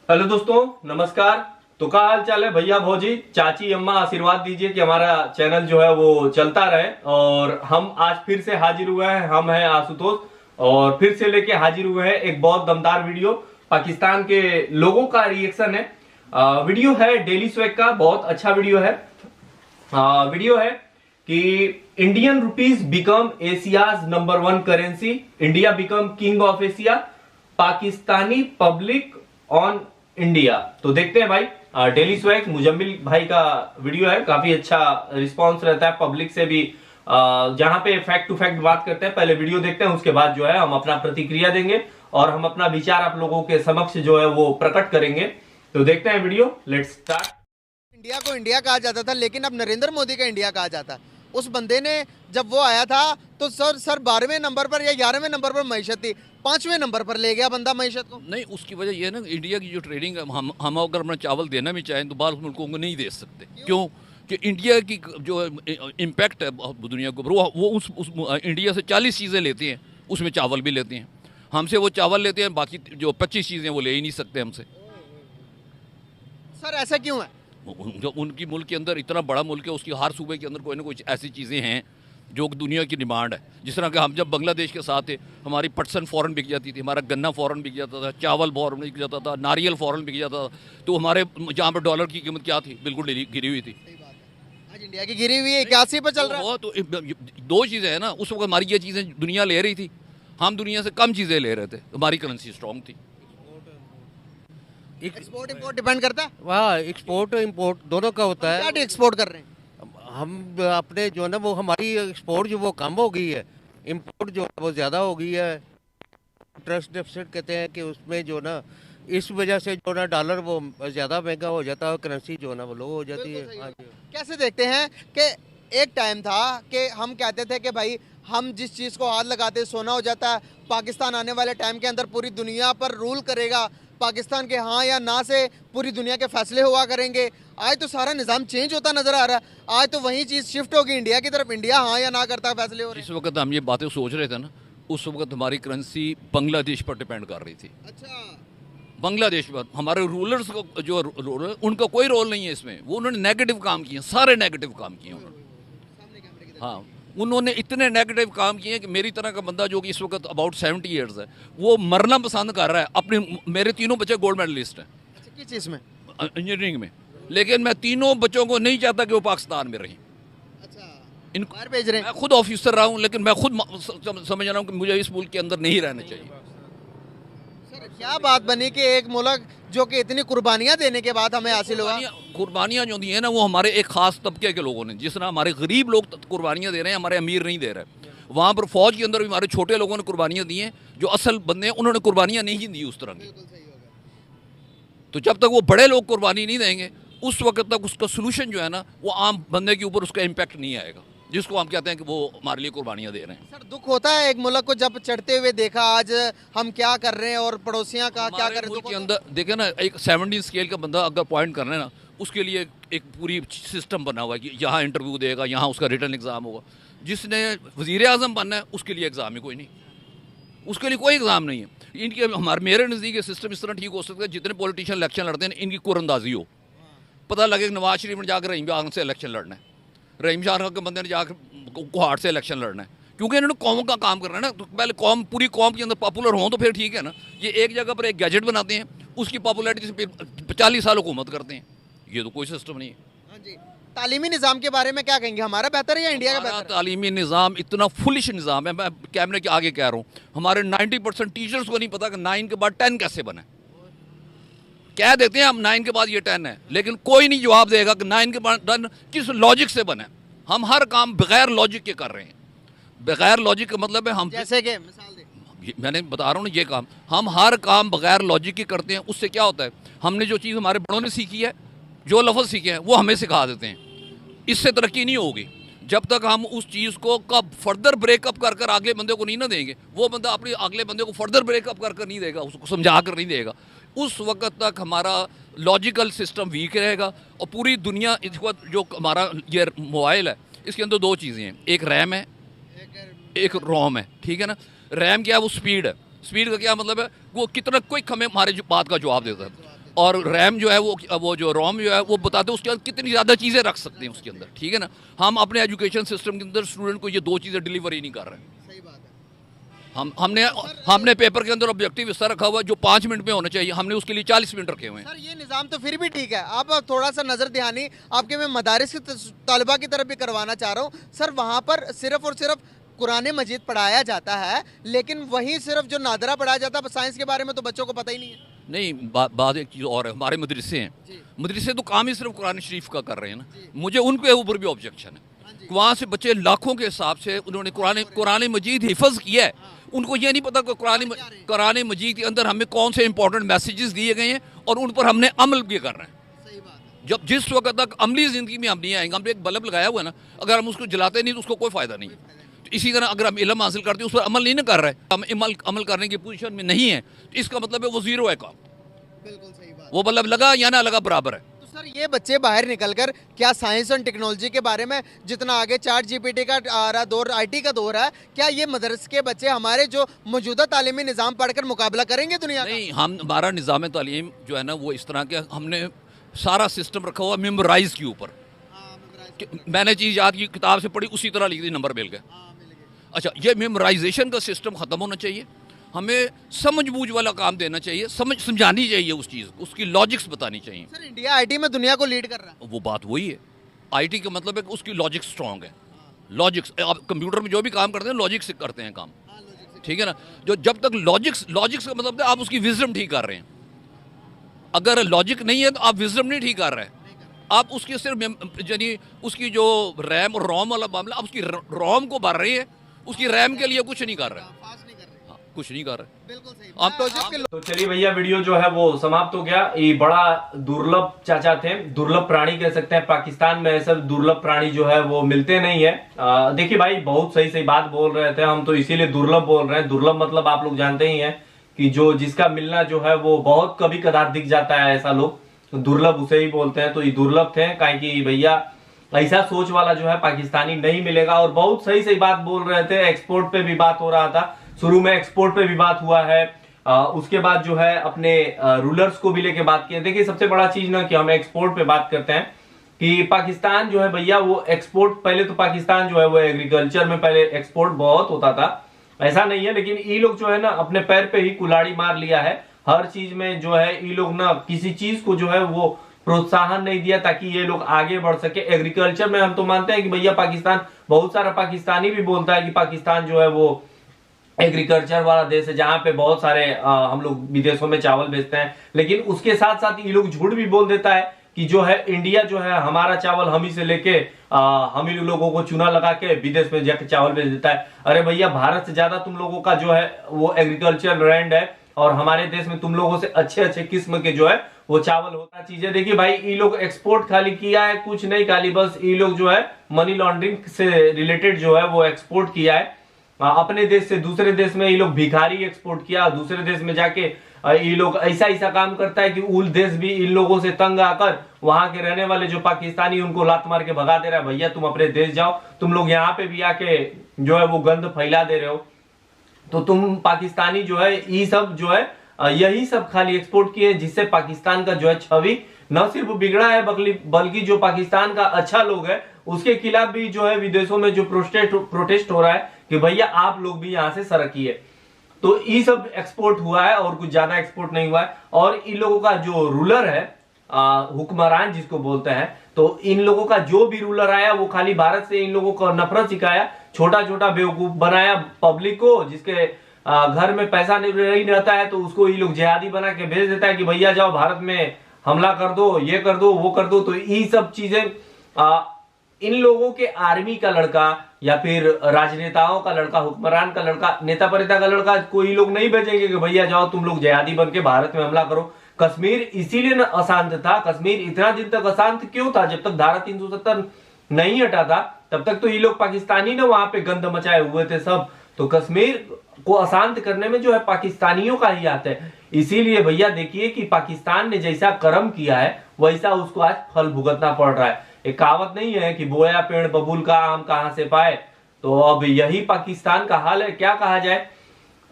Hello दोस्तों, नमस्कार। तो क्या हाल चाल है भैया, भौजी, चाची, अम्मा? आशीर्वाद दीजिए कि हमारा चैनल जो है वो चलता रहे। और हम आज फिर से हाजिर हुए हैं। हम हैं आशुतोष और फिर से लेके हाजिर हुए हैं एक बहुत दमदार वीडियो। पाकिस्तान के लोगों का रिएक्शन है। वीडियो है डेली स्वैग का, बहुत अच्छा वीडियो है। वीडियो है कि Indian rupees become Asia's number 1 currency, India become king of Asia, Pakistani public on India. तो देखते हैं भाई, डेली स्वैग मुजम्मिल भाई का वीडियो है। काफी अच्छा रिस्पांस रहता है पब्लिक से भी, जहां पे फैक्ट टू फैक्ट बात करते हैं। पहले वीडियो देखते हैं, उसके बाद जो है हम अपना प्रतिक्रिया देंगे और हम अपना विचार आप लोगों के समक्ष जो है वो प्रकट करेंगे। तो देखते हैं वीडियो, लेट्स स्टार्ट। इंडिया को इंडिया कहा जाता था, लेकिन अब नरेंद्र मोदी का इंडिया कहा जाता है। उस बंदे ने जब वो आया था तो सर 12वें नंबर पर या 11वें नंबर पर मईशत थी, 5वें नंबर पर ले गया बंदा मईशत को। नहीं, उसकी वजह यह है ना, इंडिया की जो ट्रेडिंग है, हम अगर अपना चावल देना भी चाहें तो बाहर मुल्कों को नहीं दे सकते। क्यों? कि इंडिया की जो इम्पैक्ट है दुनिया को, वो उस इंडिया से 40 चीज़ें लेते हैं, उसमें चावल भी लेते हैं। हमसे वो चावल लेते हैं, बाकी जो 25 चीज़ें वो ले ही नहीं सकते हमसे। सर ऐसा क्यों है? जो उनकी मुल्क के अंदर इतना बड़ा मुल्क है, उसकी हर सूबे के अंदर कोई ना कोई ऐसी चीज़ें हैं जो दुनिया की डिमांड है। जिस तरह कि हम जब बांग्लादेश के साथ थे, हमारी पटसन फ़ौरन बिक जाती थी, हमारा गन्ना फ़ौरन बिक जाता था, चावल फ़ौरन बिक जाता था, नारियल फ़ौरन बिक जाता था। तो हमारे जहाँ पर डॉलर की कीमत क्या थी, बिल्कुल गिरी हुई थी। आज इंडिया की गिरी हुई है 81 पर चल रहा है। तो दो चीज़ें हैं ना, उस वक्त हमारी ये चीज़ें दुनिया ले रही थी, हम दुनिया से कम चीज़ें ले रहे थे, हमारी करेंसी स्ट्रॉन्ग थी। एक्सपोर्ट इंपोर्ट डिपेंड करता है। वहाँ एक्सपोर्ट इम्पोर्ट दोनों का होता है। क्या एक्सपोर्ट कर रहे हैं? हम अपने जो है ना, वो हमारी एक्सपोर्ट जो वो कम हो गई है, इंपोर्ट जो है वो ज़्यादा हो गई है। ट्रस्ट डेफिसिट कहते हैं कि उसमें जो ना, इस वजह से जो ना डॉलर वो ज़्यादा महंगा हो जाता है और करेंसी जो है ना वो लो हो जाती है। हाँ जी। कैसे देखते हैं कि एक टाइम था कि हम कहते थे कि भाई हम जिस चीज़ को हाथ लगाते सोना हो जाता है। पाकिस्तान आने वाले टाइम के अंदर पूरी दुनिया पर रूल करेगा, पाकिस्तान के हाँ या ना से पूरी दुनिया के फैसले हुआ करेंगे। आज तो सारा निज़ाम चेंज होता नजर आ रहा है। आज तो वही चीज़ शिफ्ट होगी इंडिया की तरफ, इंडिया हाँ या ना करता है, फैसले हो रहे जिस वक्त हम ये बातें सोच रहे थे ना, उस वक्त हमारी करेंसी बांग्लादेश पर डिपेंड कर रही थी। हैं। अच्छा, बांग्लादेश पर हमारे रूलर्स को, जो रूलर, उनका कोई रोल नहीं है इसमें। वो उन्होंने नेगेटिव काम किए, सारे नेगेटिव काम किए उन्होंने। हाँ, उन्होंने इतने नेगेटिव काम किए कि मेरी तरह का बंदा जो कि इस वक्त अबाउट 70 ईयर्स है, वो मरना पसंद कर रहा है। अपने मेरे तीनों बच्चे गोल्ड मेडलिस्ट हैं अच्छा किस चीज़ में? इंजीनियरिंग में, लेकिन मैं तीनों बच्चों को नहीं चाहता कि वो पाकिस्तान में रहें। अच्छा, इनको बाहर भेज रहे हैं। मैं खुद ऑफिसर रहा हूँ, लेकिन मैं खुद समझ रहा हूँ कि मुझे इस मुल्क के अंदर नहीं रहना चाहिए। सर क्या बात बनी कि एक मुल्क जो कि इतनी कुर्बानियां देने के बाद हमें हासिल हुआ। कुर्बानियाँ जो दी हैं ना, वो हमारे एक खास तबके के लोगों ने, जिस तरह हमारे गरीब लोग कुर्बानियाँ दे रहे हैं, हमारे अमीर नहीं दे रहे। वहाँ पर फौज के अंदर भी हमारे छोटे लोगों ने कुर्बानियाँ दी हैं। जो असल बंदे हैं उन्होंने कुर्बानियाँ नहीं दी उस तरह की। तो जब तक वो बड़े लोग कुर्बानी नहीं देंगे, उस वक्त तक उसका सोल्यूशन जो है ना, वो आम बंदे के ऊपर उसका इम्पैक्ट नहीं आएगा, जिसको हम कहते हैं कि वो हमारे लिए कुर्बानियाँ दे रहे हैं। सर दुख होता है एक मुल्क को जब चढ़ते हुए देखा, आज हम क्या कर रहे हैं और पड़ोसियां का क्या कर रहे हैं। मुल्क के अंदर देखे ना, एक 17 स्केल का बंदा अगर पॉइंट करना है ना, उसके लिए एक पूरी सिस्टम बना हुआ है कि यहाँ इंटरव्यू देगा, यहाँ उसका रिटर्न एग्ज़ाम होगा। जिसने वज़ीर आज़म बनना है उसके लिए एग्ज़ाम ही कोई नहीं, उसके लिए कोई एग्ज़ाम नहीं है। इनके हमारे मेरे नज़दीक ये सिस्टम इस तरह ठीक हो सकता है, जितने पॉलिटिशियन इलेक्शन लड़ते हैं इनकी कुरंदाजी हो। पता लगे कि नवाज शरीफ ने जाकर रहीम शाह से इलेक्शन लड़ना है, रहीम शाह के बंदे ने जाकर कोहाट से इलेक्शन लड़ना है, क्योंकि इन्होंने कौम का काम करना है ना। तो पहले कौम, पूरी कौम के अंदर पॉपुलर हों तो फिर ठीक है ना। ये एक जगह पर एक गैजेट बनाते हैं, उसकी पॉपुलैरिटी से फिर 40 साल हुकूमत करते हैं। ये तो कोई सिस्टम नहीं है। हाँ जी, तालीमी निज़ाम के बारे में क्या कहेंगे? हमारा बेहतर है या इंडिया का हमारा बेहतर है? तालीमी निज़ाम इतना फुलिश निज़ाम है, मैं कैमरे के आगे कह रहा हूँ, हमारे 90% टीचर्स को नहीं पता कि 9 के बाद 10 कैसे बने। कह देते हैं हम 9 के बाद ये 10 है, लेकिन कोई नहीं जवाब देगा कि 9 के बाद 10 किस लॉजिक से बने। हम हर काम बगैर लॉजिक के कर रहे हैं। बगैर लॉजिक का मतलब है हम, जैसे कि मिसाल दे। मैंने बता रहा हूँ ना, ये काम हम हर काम बगैर लॉजिक के करते हैं। उससे क्या होता है, हमने जो चीज़ हमारे बड़ों ने सीखी है, जो लफ्ज़ सीखे हैं, वो हमें सिखा देते हैं। इससे तरक्की नहीं होगी जब तक हम उस चीज़ को कब फर्दर ब्रेकअप कर कर अगले बंदे को नहीं ना देंगे। वो बंदा अपने अगले बंदे को फर्दर ब्रेकअप कर कर नहीं देगा, उसको समझा कर नहीं देगा। उस वक्त तक हमारा लॉजिकल सिस्टम वीक रहेगा। और पूरी दुनिया, इस वक्त जो हमारा ये मोबाइल है, इसके अंदर दो चीज़ें हैं, एक रैम है, एक रोम है, ठीक है ना। रैम क्या है? वो स्पीड है। स्पीड का क्या मतलब है? वो कितना क्विक हमें हमारे बात का जवाब देता है। और रैम जो है वो जो रोम जो है वो बताते हैं उसके अंदर कितनी ज़्यादा चीज़ें रख सकते हैं उसके अंदर, ठीक है ना। हम अपने एजुकेशन सिस्टम के अंदर स्टूडेंट को ये 2 चीज़ें डिलीवर ही नहीं कर रहे हैं। सही बात है। हमने पेपर के अंदर ऑब्जेक्टिव इस तरह रखा हुआ है जो 5 मिनट में होना चाहिए, हमने उसके लिए 40 मिनट रखे हुए हैं। सर ये निज़ाम तो फिर भी ठीक है, आप थोड़ा सा नज़र दहानी आपके मैं मदारिस के तलबा की तरफ भी करवाना चाह रहा हूँ। सर वहाँ पर सिर्फ और सिर्फ कुरान मजीद पढ़ाया जाता है, लेकिन वहीं सिर्फ जो नादरा पढ़ाया जाता है साइंस के बारे में तो बच्चों को पता ही नहीं है। नहीं, बात एक चीज़ और है, हमारे मदरसे हैं, मदरसे तो काम ही सिर्फ कुरान शरीफ का कर रहे हैं ना, मुझे उनके ऊपर भी ऑब्जेक्शन है। वहाँ से बच्चे लाखों के हिसाब से उन्होंने कुरान मजीद हिफज किया है, उनको ये नहीं पता कि कुरान मजीद के अंदर हमें कौन से इंपॉर्टेंट मैसेजेस दिए गए हैं और उन पर हमने अमल भी कर रहे हैं। सही बात है। जब जिस वक्त तक अमली ज़िंदगी में हम नहीं आएंगे, हमने एक बल्ब लगाया हुआ है ना, अगर हम उसको जलाते नहीं तो उसको कोई फ़ायदा नहीं है। तो इसी तरह अगर हम इल्म हासिल करते हैं उस पर अमल नहीं ना कर रहे, हम अमल करने की पोजीशन में नहीं है, तो इसका मतलब है वो ज़ीरो है काम। बिल्कुल सही बात। वो बल्ब लगा या ना लगा बराबर है। तो सर ये बच्चे बाहर निकलकर क्या साइंस और टेक्नोलॉजी के बारे में जितना आगे चैट जीपीटी का आ रहा दौर, आईटी का दौर है, क्या ये मदरसे के बच्चे हमारे जो मौजूदा तालीमी निज़ाम पढ़कर मुकाबला करेंगे दुनिया का? नहीं, हमारा निज़ाम तालीम जो है ना वो इस तरह के हमने सारा सिस्टम रखा हुआ मेमोराइज के ऊपर। मैंने चीज़ याद की, किताब से पढ़ी, उसी तरह लिख दी, नंबर मिल गए। अच्छा, ये मेमोराइजेशन का सिस्टम ख़त्म होना चाहिए, हमें समझ बूझ वाला काम देना चाहिए, समझानी चाहिए उस चीज़, उसकी लॉजिक्स बतानी चाहिए। सर इंडिया आईटी में दुनिया को लीड कर रहा है। वो बात वही है, आईटी का मतलब है कि उसकी लॉजिक स्ट्रांग है। लॉजिक्स, आप कंप्यूटर में जो भी काम करते हैं लॉजिक से करते हैं काम, ठीक है ना। जो जब तक लॉजिक्स का मतलब है आप उसकी विजडम ठीक कर रहे हैं, अगर लॉजिक नहीं है तो आप विजडम नहीं ठीक कर रहे हैं, आप उसकी सिर्फ यानी उसकी जो रैम और रोम वाला मामला, आप उसकी रोम को भर रहे हैं, उसकी रैम के लिए कुछ नहीं कर रहे, कुछ नहीं कर रहे। बिल्कुल सही। आप तो चलिए भैया, वीडियो जो है वो समाप्त हो गया। ये बड़ा दुर्लभ चाचा थे, दुर्लभ प्राणी कह सकते हैं। पाकिस्तान में ऐसा दुर्लभ प्राणी जो है वो मिलते नहीं है। देखिए भाई, बहुत सही सही बात बोल रहे थे, हम तो इसीलिए दुर्लभ बोल रहे हैं। दुर्लभ मतलब आप लोग जानते ही हैं कि जो जिसका मिलना जो है वो बहुत कभी कदार दिख जाता है, ऐसा लोग तो दुर्लभ उसे ही बोलते हैं। तो ये दुर्लभ थे, काहे कि भैया ऐसा सोच वाला जो है पाकिस्तानी नहीं मिलेगा। और बहुत सही सही बात बोल रहे थे, एक्सपोर्ट पे भी बात हो रहा था, शुरू में एक्सपोर्ट पे भी बात हुआ है, उसके बाद जो है अपने रूलर्स को भी लेके बात की। देखिए सबसे बड़ा चीज ना कि हम एक्सपोर्ट पे बात करते हैं कि पाकिस्तान जो है भैया वो एक्सपोर्ट, पहले तो पाकिस्तान जो है वो एग्रीकल्चर में पहले एक्सपोर्ट बहुत होता था, ऐसा नहीं है, लेकिन ये लोग जो है ना अपने पैर पे ही कुल्हाड़ी मार लिया है। हर चीज में जो है ये लोग ना किसी चीज को जो है वो प्रोत्साहन नहीं दिया ताकि ये लोग आगे बढ़ सके। एग्रीकल्चर में हम तो मानते हैं कि भैया पाकिस्तान, बहुत सारा पाकिस्तानी भी बोलता है कि पाकिस्तान जो है वो एग्रीकल्चर वाला देश है, जहां पे बहुत सारे हम लोग विदेशों में चावल बेचते हैं। लेकिन उसके साथ साथ ये लोग झूठ भी बोल देता है कि जो है इंडिया जो है हमारा चावल हम ही से लेके हम ही लोगों को चूना लगा के विदेश में जाके चावल बेच देता है। अरे भैया, भारत से ज्यादा तुम लोगों का जो है वो एग्रीकल्चर लैंड है और हमारे देश में तुम लोगों से अच्छे अच्छे किस्म के जो है वो चावल होता चीजें। देखिए भाई, ये लोग एक्सपोर्ट खाली किया है, कुछ नहीं, खाली बस ये लोग जो है मनी लॉन्ड्रिंग से रिलेटेड जो है वो एक्सपोर्ट किया है। अपने देश से दूसरे देश में ये लोग भिखारी एक्सपोर्ट किया, दूसरे देश में जाके ये लोग ऐसा ऐसा काम करता है कि उल देश भी इन लोगों से तंग आकर वहां के रहने वाले जो पाकिस्तानी उनको लात मार के भगा दे रहा है। भैया तुम अपने देश जाओ, तुम लोग यहाँ पे भी आके जो है वो गंद फैला दे रहे हो। तो तुम पाकिस्तानी जो है ये सब जो है यही सब खाली एक्सपोर्ट किए, जिससे पाकिस्तान का जो है छवि न सिर्फ बिगड़ा है बल्कि जो पाकिस्तान का अच्छा लोग है उसके खिलाफ भी जो है विदेशों में जो प्रोटेस्ट हो रहा है कि भैया आप लोग भी यहाँ से सरकिए। तो ये सब एक्सपोर्ट हुआ है और कुछ ज्यादा एक्सपोर्ट नहीं हुआ है। और इन लोगों का जो रूलर है, हुक्मरान जिसको बोलते हैं, तो इन लोगों का जो भी रूलर आया वो खाली भारत से इन लोगों को नफरत सिखाया, छोटा छोटा बेवकूफ बनाया पब्लिक को, जिसके घर में पैसा नहीं रहता है तो उसको ये लोग जिहादी बना के भेज देता है कि भैया जाओ भारत में हमला कर दो, ये कर दो, वो कर दो। तो ये सब चीजें इन लोगों के आर्मी का लड़का या फिर राजनेताओं का लड़का, हुक्मरान का लड़का, नेता परिता का लड़का, कोई लोग नहीं भेजेंगे कि भैया जाओ तुम लोग जिहादी बन के भारत में हमला करो। कश्मीर इसीलिए न अशांत था, कश्मीर इतना दिन तक अशांत क्यों था? जब तक धारा 370 नहीं हटा था तब तक तो ये लोग पाकिस्तानी ना वहां पे गंद मचाए हुए थे सब। तो कश्मीर को अशांत करने में जो है पाकिस्तानियों का ही हाथ है। इसीलिए भैया देखिए कि पाकिस्तान ने जैसा कर्म किया है वैसा उसको आज फल भुगतना पड़ रहा है। एक कहावत नहीं है कि बोया पेड़ बबूल का आम कहां से पाए, तो अब यही पाकिस्तान का हाल है, क्या कहा जाए।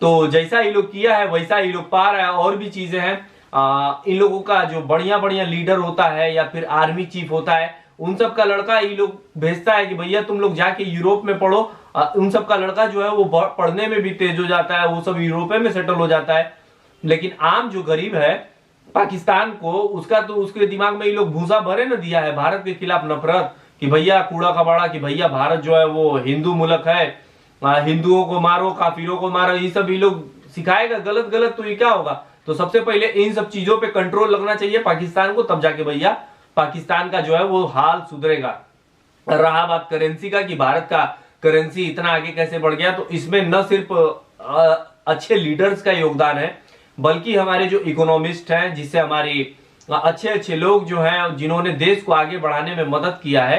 तो जैसा ये लोग किया है वैसा ये लोग पा रहा है। और भी चीजें हैं, इन लोगों का जो बढ़िया बढ़िया लीडर होता है या फिर आर्मी चीफ होता है, उन सब का लड़का ये लोग भेजता है कि भैया तुम लोग जाके यूरोप में पढ़ो। उन सब का लड़का जो है वो पढ़ने में भी तेज हो जाता है, वो सब यूरोप में सेटल हो जाता है। लेकिन आम जो गरीब है पाकिस्तान को, उसका तो उसके दिमाग में ये लोग भूसा भरे न दिया है भारत के खिलाफ नफरत, कि भैया कूड़ा कबाड़ा, कि भैया भारत जो है वो हिंदू मुल्क है, हिंदुओं को मारो, काफिरों को मारो, ये सब ये लोग सिखाएगा गलत गलत, तो ये क्या होगा। तो सबसे पहले इन सब चीजों पे कंट्रोल लगना चाहिए पाकिस्तान को, तब जाके भैया पाकिस्तान का जो है वो हाल सुधरेगा। रहा बात करेंसी का कि भारत का करेंसी इतना आगे कैसे बढ़ गया, तो इसमें न सिर्फ अच्छे लीडर्स का योगदान है, बल्कि हमारे जो इकोनॉमिस्ट हैं, जिससे हमारे अच्छे अच्छे लोग जो हैं, जिन्होंने देश को आगे बढ़ाने में मदद किया है,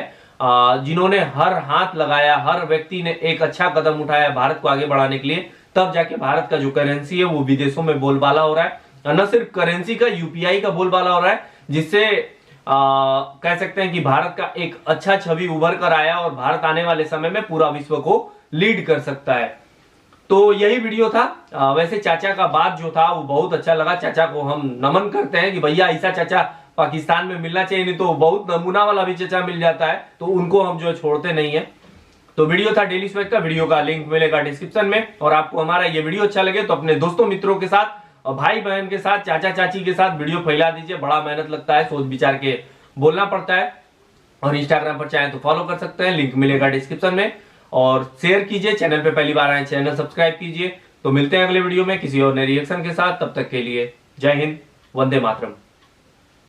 जिन्होंने हर हाथ लगाया, हर व्यक्ति ने एक अच्छा कदम उठाया भारत को आगे बढ़ाने के लिए, तब जाके भारत का जो करेंसी है वो विदेशों में बोलबाला हो रहा है। न सिर्फ करेंसी का, यूपीआई का बोलबाला हो रहा है, जिससे कह सकते हैं कि भारत का एक अच्छा छवि उभर कर आया और भारत आने वाले समय में पूरा विश्व को लीड कर सकता है। तो यही वीडियो था। वैसे चाचा का बात जो था वो बहुत अच्छा लगा, चाचा को हम नमन करते हैं कि भैया ऐसा चाचा पाकिस्तान में मिलना चाहिए, नहीं तो बहुत नमूना वाला भी चाचा मिल जाता है, तो उनको हम जो छोड़ते नहीं है। तो वीडियो था डेली स्वेग का, वीडियो का लिंक मिलेगा डिस्क्रिप्शन में। और आपको हमारा ये वीडियो अच्छा लगे तो अपने दोस्तों मित्रों के साथ और भाई बहन के साथ, चाचा चाची के साथ वीडियो फैला दीजिए। बड़ा मेहनत लगता है, सोच विचार के बोलना पड़ता है। और इंस्टाग्राम पर चाहे तो फॉलो कर सकते हैं, लिंक मिलेगा डिस्क्रिप्शन में। और शेयर कीजिए, चैनल पे पहली बार आए चैनल सब्सक्राइब कीजिए। तो मिलते हैं अगले वीडियो में किसी और नए रिएक्शन के साथ, तब तक के लिए जय हिंद, वंदे मातरम।